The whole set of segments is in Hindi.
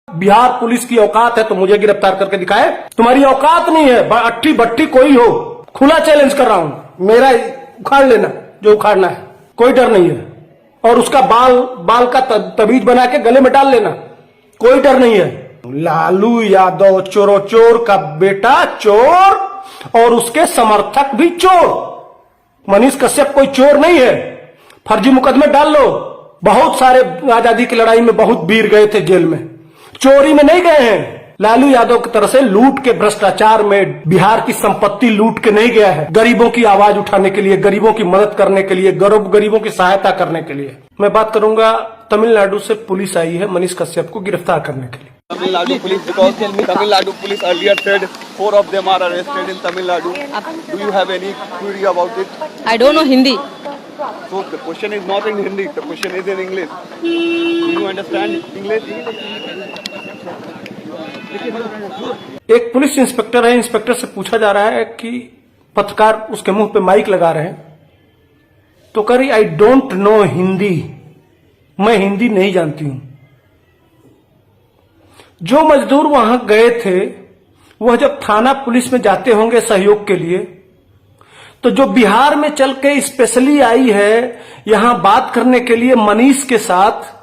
बिहार पुलिस की औकात है तो मुझे गिरफ्तार करके दिखाए। तुम्हारी औकात नहीं है, अट्ठी भट्टी कोई हो, खुला चैलेंज कर रहा हूं, मेरा उखाड़ लेना जो उखाड़ना है, कोई डर नहीं है। और उसका बाल का तबीज बना के गले में डाल लेना, कोई डर नहीं है। लालू यादव चोरो चोर का बेटा चोर और उसके समर्थक भी चोर। मनीष कश्यप कोई चोर नहीं है, फर्जी मुकदमे डाल लो। बहुत सारे आजादी की लड़ाई में बहुत वीर गए थे जेल में, चोरी में नहीं गए हैं। लालू यादव की तरह से लूट के भ्रष्टाचार में बिहार की संपत्ति लूट के नहीं गया है। गरीबों की आवाज उठाने के लिए, गरीबों की मदद करने के लिए, गरीबों की सहायता करने के लिए। मैं बात करूंगा, तमिलनाडु से पुलिस आई है मनीष कश्यप को गिरफ्तार करने के लिए। Tamil Nadu police, because Tamil Nadu police earlier said 4 of them are arrested in Tamil Nadu. Do you have any query about it? I don't know Hindi. So the question is not in Hindi, the question is in English. Do you understand English? एक पुलिस इंस्पेक्टर है, इंस्पेक्टर से पूछा जा रहा है कि पत्रकार उसके मुंह पे माइक लगा रहे हैं तो कह रही आई डोंट नो हिंदी, मैं हिंदी नहीं जानती हूं। जो मजदूर वहां गए थे वह जब थाना पुलिस में जाते होंगे सहयोग के लिए, तो जो बिहार में चल के स्पेशली आई है यहां बात करने के लिए मनीष के साथ,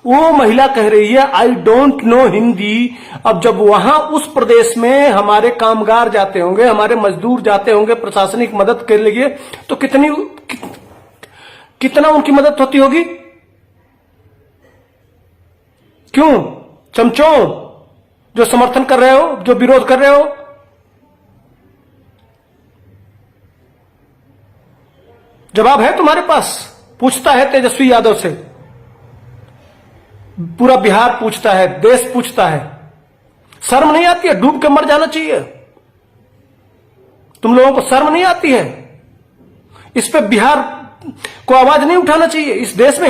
वो महिला कह रही है आई डोंट नो हिंदी। अब जब वहां उस प्रदेश में हमारे कामगार जाते होंगे, हमारे मजदूर जाते होंगे प्रशासनिक मदद के लिए, तो कितना उनकी मदद होती होगी? क्यों चमचों जो समर्थन कर रहे हो, जो विरोध कर रहे हो, जवाब है तुम्हारे पास? पूछता है तेजस्वी यादव से, पूरा बिहार पूछता है, देश पूछता है। शर्म नहीं आती है? डूब के मर जाना चाहिए। तुम लोगों को शर्म नहीं आती है? इस पे बिहार को आवाज नहीं उठाना चाहिए? इस देश में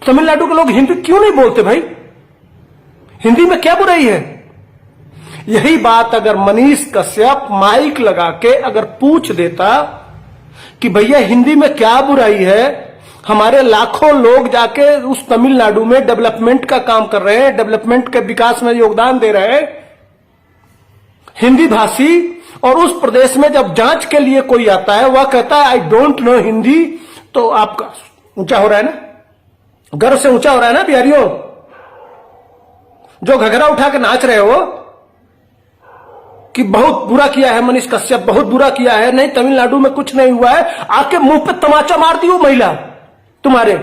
तमिलनाडु के लोग हिंदी क्यों नहीं बोलते भाई? हिंदी में क्या बुराई है? यही बात अगर मनीष कश्यप माइक लगा के अगर पूछ देता कि भैया हिंदी में क्या बुराई है, हमारे लाखों लोग जाके उस तमिलनाडु में डेवलपमेंट का काम कर रहे हैं, डेवलपमेंट के विकास में योगदान दे रहे हैं, हिंदी भाषी, और उस प्रदेश में जब जांच के लिए कोई आता है वह कहता है आई डोंट नो हिंदी, तो आपका ऊंचा हो रहा है ना, गर्व से ऊंचा हो रहा है ना बिहारियों? जो घघरा उठा के नाच रहे हो कि बहुत बुरा किया है मनीष कश्यप, बहुत बुरा किया है, नहीं तमिलनाडु में कुछ नहीं हुआ है, आके मुंह पे तमाचा मार दी वो महिला तुम्हारे।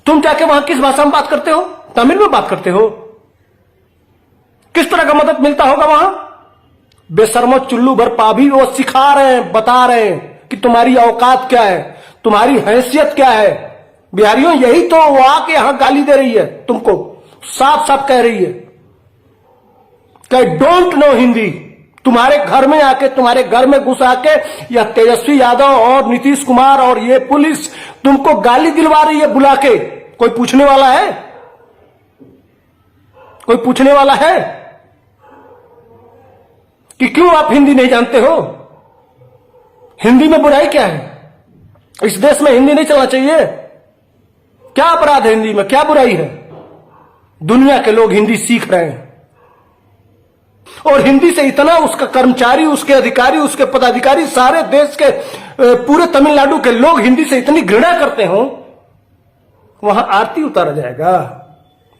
तुम जाके वहां किस भाषा में बात करते हो? तमिल में बात करते हो? किस तरह का मदद मिलता होगा वहां? बेशर्मो चुल्लू भर पाभी वो सिखा रहे हैं, बता रहे हैं कि तुम्हारी औकात क्या है, तुम्हारी हैसियत क्या है। बिहारियों यही तो वो आके यहां गाली दे रही है तुमको, साफ साफ कह रही है कि डोंट नो हिंदी। तुम्हारे घर में आके, तुम्हारे घर में घुस आके यह तेजस्वी यादव और नीतीश कुमार और ये पुलिस तुमको गाली दिलवा रही है बुला के। कोई पूछने वाला है? कोई पूछने वाला है कि क्यों आप हिंदी नहीं जानते हो? हिंदी में बुराई क्या है? इस देश में हिंदी नहीं चलना चाहिए? क्या अपराध है हिंदी में? क्या बुराई है? दुनिया के लोग हिंदी सीख रहे हैं और हिंदी से इतना उसका कर्मचारी, उसके अधिकारी, उसके पदाधिकारी, सारे देश के पूरे तमिलनाडु के लोग हिंदी से इतनी घृणा करते हो, वहां आरती उतारा जाएगा।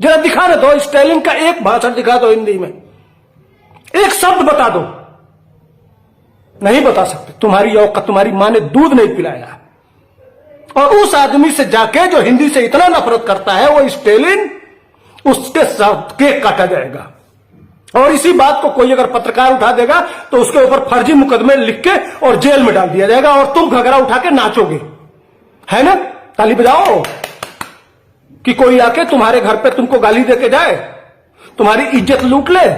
जरा दिखा दो, स्टालिन का एक भाषण दिखा दो हिंदी में, एक शब्द बता दो। नहीं बता सकते। तुम्हारी औकात, तुम्हारी मां ने दूध नहीं पिलाया। और उस आदमी से जाके जो हिंदी से इतना नफरत करता है वो स्टालिन, उसके साथ केक काटा जाएगा। और इसी बात को कोई अगर पत्रकार उठा देगा तो उसके ऊपर फर्जी मुकदमे लिख के और जेल में डाल दिया जाएगा और तुम घघरा उठा के नाचोगे, है ना? ताली बजाओ कि कोई आके तुम्हारे घर पे तुमको गाली दे के जाए, तुम्हारी इज्जत लूट ले।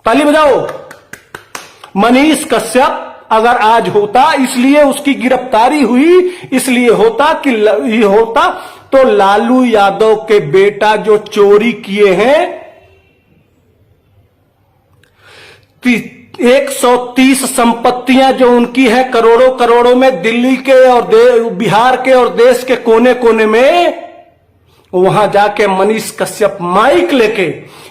ताली बजाओ। मनीष कश्यप अगर आज होता, इसलिए उसकी गिरफ्तारी हुई, इसलिए होता कि ये होता तो लालू यादव के बेटा जो चोरी किए हैं 130 संपत्तियां जो उनकी है करोड़ों करोड़ों में, दिल्ली के और बिहार के और देश के कोने कोने में, वहां जाके मनीष कश्यप माइक लेके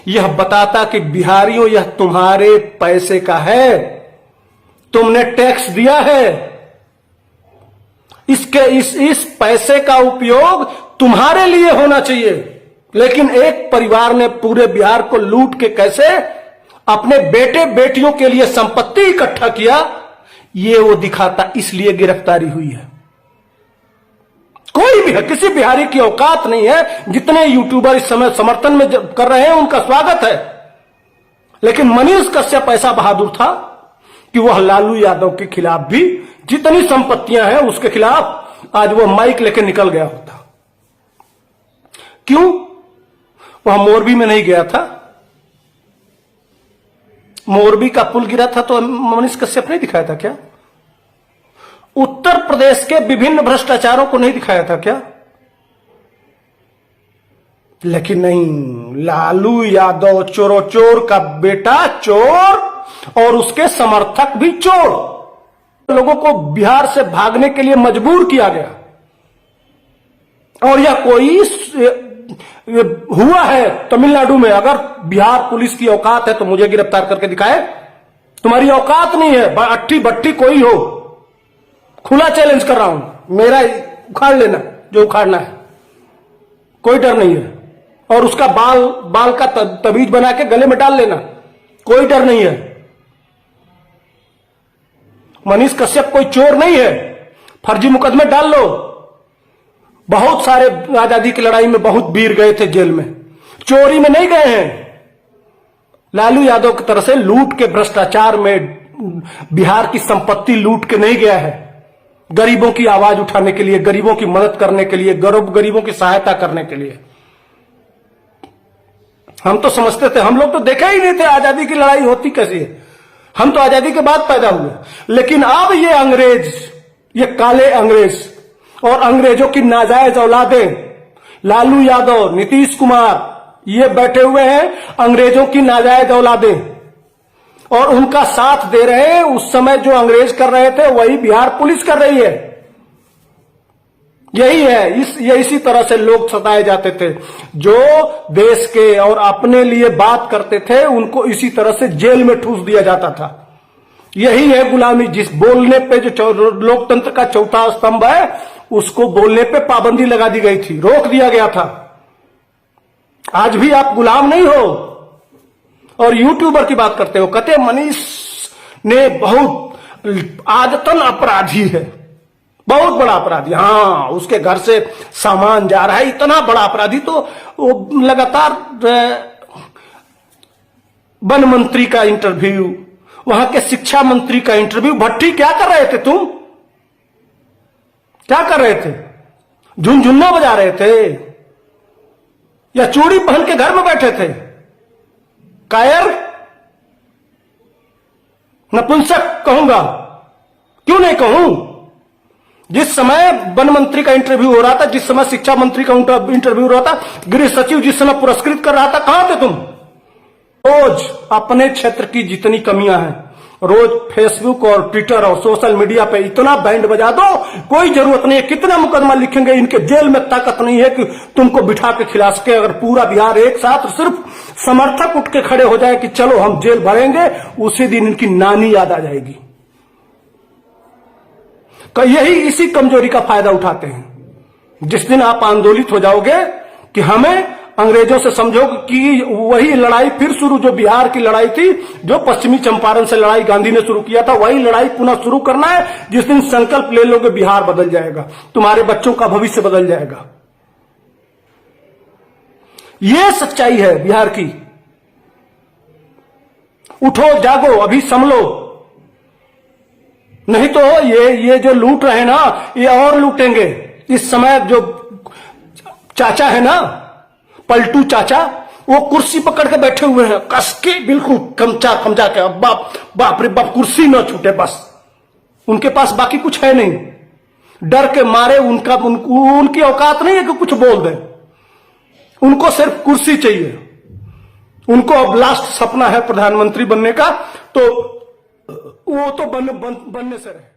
यह बताता कि बिहारियों यह तुम्हारे पैसे का है, तुमने टैक्स दिया है, इस पैसे का उपयोग तुम्हारे लिए होना चाहिए। लेकिन एक परिवार ने पूरे बिहार को लूट के कैसे अपने बेटे बेटियों के लिए संपत्ति इकट्ठा किया, ये वो दिखाता, इसलिए गिरफ्तारी हुई है। कोई भी है, किसी बिहारी की औकात नहीं है। जितने यूट्यूबर इस समय समर्थन में कर रहे हैं उनका स्वागत है, लेकिन मनीष कश्यप ऐसा बहादुर था कि वह लालू यादव के खिलाफ भी जितनी संपत्तियां हैं उसके खिलाफ आज वो माइक लेके निकल गया होता। क्यों? वह मोरबी में नहीं गया था। मोरबी का पुल गिरा था तो मनीष कश्यप नहीं दिखाया था क्या? उत्तर प्रदेश के विभिन्न भ्रष्टाचारों को नहीं दिखाया था क्या? लेकिन नहीं, लालू यादव चोरोचोर का बेटा चोर और उसके समर्थक भी चोर, लोगों को बिहार से भागने के लिए मजबूर किया गया। और यह कोई हुआ है तमिलनाडु में। अगर बिहार पुलिस की औकात है तो मुझे गिरफ्तार करके दिखाए। तुम्हारी औकात नहीं है, अट्ठी भट्टी कोई हो, खुला चैलेंज कर रहा हूं, मेरा उखाड़ लेना जो उखाड़ना है, कोई डर नहीं है। और उसका बाल का तबीज बना के गले में डाल लेना, कोई डर नहीं है। मनीष कश्यप कोई चोर नहीं है, फर्जी मुकदमे डाल लो। बहुत सारे आजादी की लड़ाई में बहुत वीर गए थे जेल में, चोरी में नहीं गए हैं। लालू यादव की तरह से लूट के भ्रष्टाचार में बिहार की संपत्ति लूट के नहीं गया है। गरीबों की आवाज उठाने के लिए, गरीबों की मदद करने के लिए, गरीबों की सहायता करने के लिए। हम तो समझते थे, हम लोग तो देखे ही नहीं थे आजादी की लड़ाई होती कैसी है। हम तो आजादी के बाद पैदा हुए। लेकिन अब ये अंग्रेज, ये काले अंग्रेज और अंग्रेजों की नाजायज औलादें, लालू यादव, नीतीश कुमार, ये बैठे हुए हैं अंग्रेजों की नाजायज औलादें और उनका साथ दे रहे हैं। उस समय जो अंग्रेज कर रहे थे वही बिहार पुलिस कर रही है। यही है, ये इसी तरह से लोग सताए जाते थे। जो देश के और अपने लिए बात करते थे उनको इसी तरह से जेल में ठूस दिया जाता था। यही है गुलामी। जिस बोलने पे, जो लोकतंत्र का चौथा स्तंभ है, उसको बोलने पे पाबंदी लगा दी गई थी, रोक दिया गया था। आज भी आप गुलाम नहीं हो। और यूट्यूबर की बात करते हो, कहते मनीष ने बहुत आदतन अपराधी है, बहुत बड़ा अपराधी। हाँ, उसके घर से सामान जा रहा है, इतना बड़ा अपराधी। तो वो लगातार वन मंत्री का इंटरव्यू, वहां के शिक्षा मंत्री का इंटरव्यू। भट्टी, क्या कर रहे थे तुम? क्या कर रहे थे? झुनझुन्ना बजा रहे थे या चूड़ी पहन के घर में बैठे थे? कायर, नपुंसक कहूंगा, क्यों नहीं कहूं? जिस समय वन मंत्री का इंटरव्यू हो रहा था, जिस समय शिक्षा मंत्री का इंटरव्यू हो रहा था, गृह सचिव जिस समय पुरस्कृत कर रहा था, कहां थे तुम? रोज अपने क्षेत्र की जितनी कमियां हैं, रोज फेसबुक और ट्विटर और सोशल मीडिया पे इतना बैंड बजा दो, कोई जरूरत नहीं है। कितना मुकदमा लिखेंगे, इनके जेल में ताकत नहीं है कि तुमको बिठा के खिला सके। अगर पूरा बिहार एक साथ सिर्फ समर्थक उठ के खड़े हो जाए कि चलो हम जेल भरेंगे, उसी दिन इनकी नानी याद आ जाएगी। यही इसी कमजोरी का फायदा उठाते हैं। जिस दिन आप आंदोलित हो जाओगे कि हमें अंग्रेजों से समझो कि वही लड़ाई फिर शुरू, जो बिहार की लड़ाई थी, जो पश्चिमी चंपारण से लड़ाई गांधी ने शुरू किया था, वही लड़ाई पुनः शुरू करना है। जिस दिन संकल्प ले लोगे, बिहार बदल जाएगा, तुम्हारे बच्चों का भविष्य बदल जाएगा। यह सच्चाई है बिहार की। उठो, जागो, अभी संभलो, नहीं तो ये जो लूट रहे ना, ये और लूटेंगे। इस समय जो चाचा है ना, पलटू चाचा, वो कुर्सी पकड़ के बैठे हुए हैं, कस के बिल्कुल खमचा के। अब बाप रे बाप, कुर्सी न छूटे बस। उनके पास बाकी कुछ है नहीं। डर के मारे उनकी औकात नहीं है कि कुछ बोल दें। उनको सिर्फ कुर्सी चाहिए। उनको अब लास्ट सपना है प्रधानमंत्री बनने का, तो वो तो बनने से रहे।